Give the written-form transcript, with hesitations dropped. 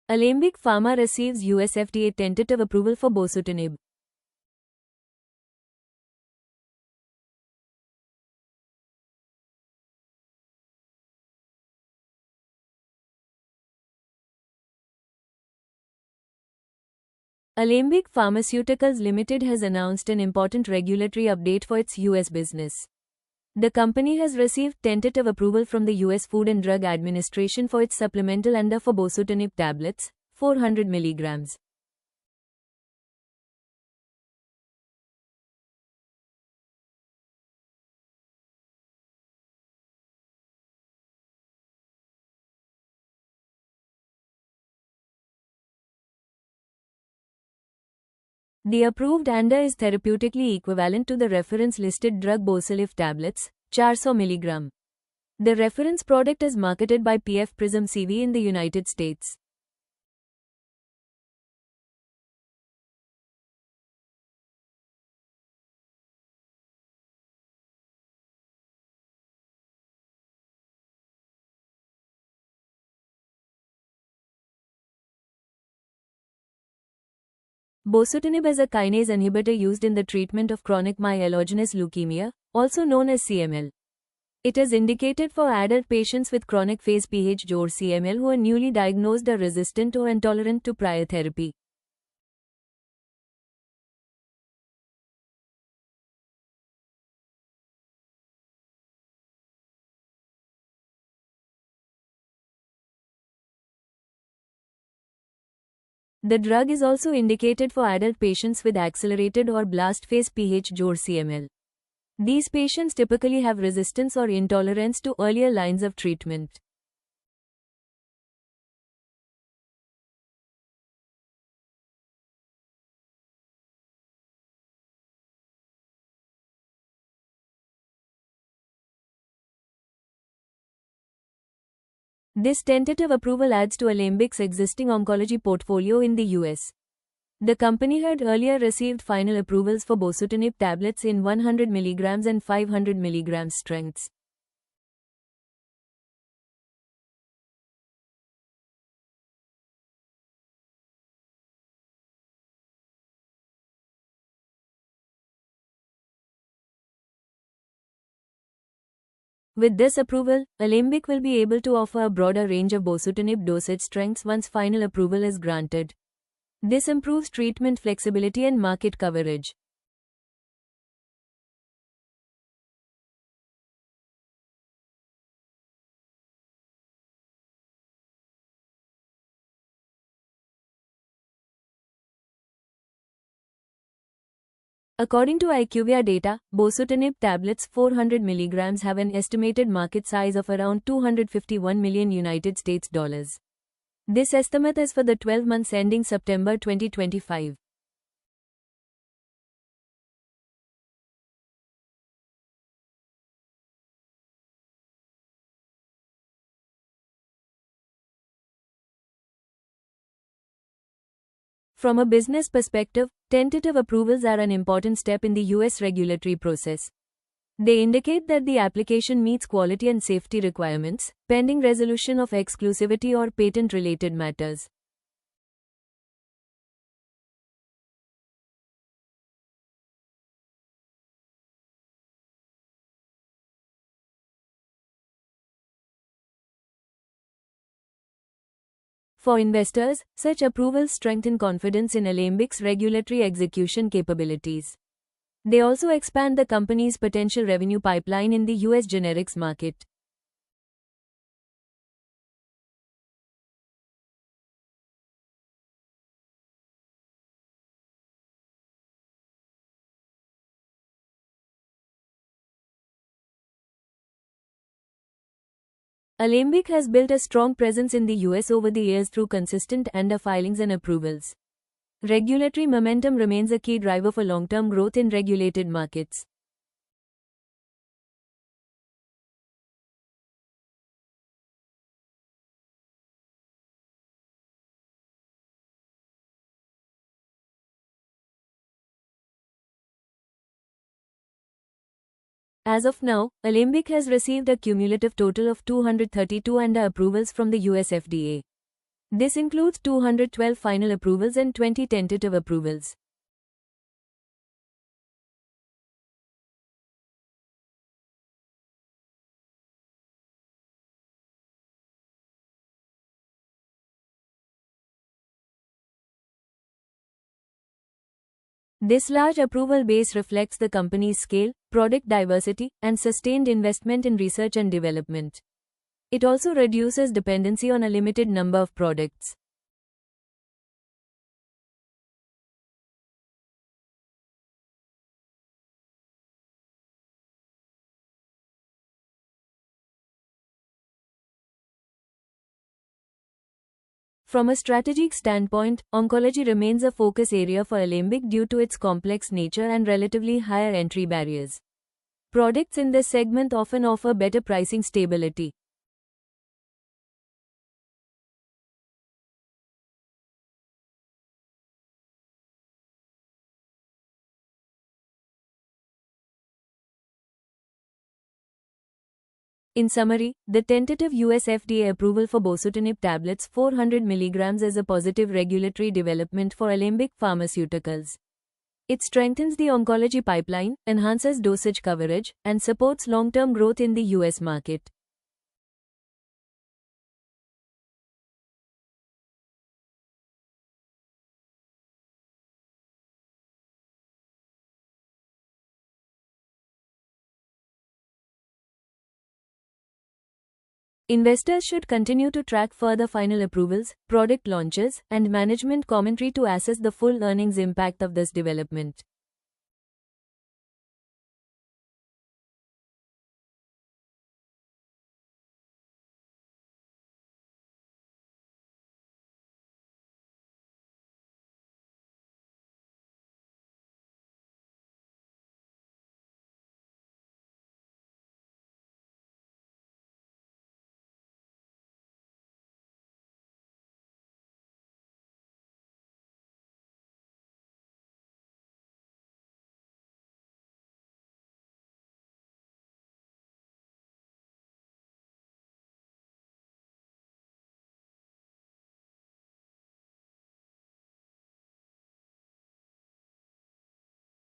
Alembic Pharma receives US FDA tentative approval for bosutinib. Alembic Pharmaceuticals Limited has announced an important regulatory update for its US business. The company has received tentative approval from the US Food and Drug Administration for its supplemental ANDA for bosutinib tablets, 400 mg. The approved ANDA is therapeutically equivalent to the reference-listed drug Bosulif tablets, 400 mg. The reference product is marketed by PF Prism CV in the United States. Bosutinib is a kinase inhibitor used in the treatment of chronic myelogenous leukemia, also known as CML. It is indicated for adult patients with chronic phase PH-JOR CML who are newly diagnosed or resistant or intolerant to prior therapy. The drug is also indicated for adult patients with accelerated or blast phase PH-JOR CML. These patients typically have resistance or intolerance to earlier lines of treatment. This tentative approval adds to Alembic's existing oncology portfolio in the US. The company had earlier received final approvals for bosutinib tablets in 100 mg and 500 mg strengths. With this approval, Alembic will be able to offer a broader range of bosutinib dosage strengths once final approval is granted. This improves treatment flexibility and market coverage. According to IQVIA data, bosutinib tablets 400 mg have an estimated market size of around $251 million United States dollars. This estimate is for the 12 months ending September 2025. From a business perspective, tentative approvals are an important step in the US regulatory process. They indicate that the application meets quality and safety requirements, pending resolution of exclusivity or patent-related matters. For investors, such approvals strengthen confidence in Alembic's regulatory execution capabilities. They also expand the company's potential revenue pipeline in the US generics market. Alembic has built a strong presence in the US over the years through consistent ANDA filings and approvals. Regulatory momentum remains a key driver for long-term growth in regulated markets. As of now, Alembic has received a cumulative total of 232 ANDA approvals from the US FDA. This includes 212 final approvals and 20 tentative approvals. This large approval base reflects the company's scale, product diversity, and sustained investment in research and development. It also reduces dependency on a limited number of products. From a strategic standpoint, oncology remains a focus area for Alembic due to its complex nature and relatively higher entry barriers. Products in this segment often offer better pricing stability. In summary, the tentative US FDA approval for bosutinib tablets 400 mg is a positive regulatory development for Alembic Pharmaceuticals. It strengthens the oncology pipeline, enhances dosage coverage, and supports long-term growth in the US market. Investors should continue to track further final approvals, product launches, and management commentary to assess the full earnings impact of this development.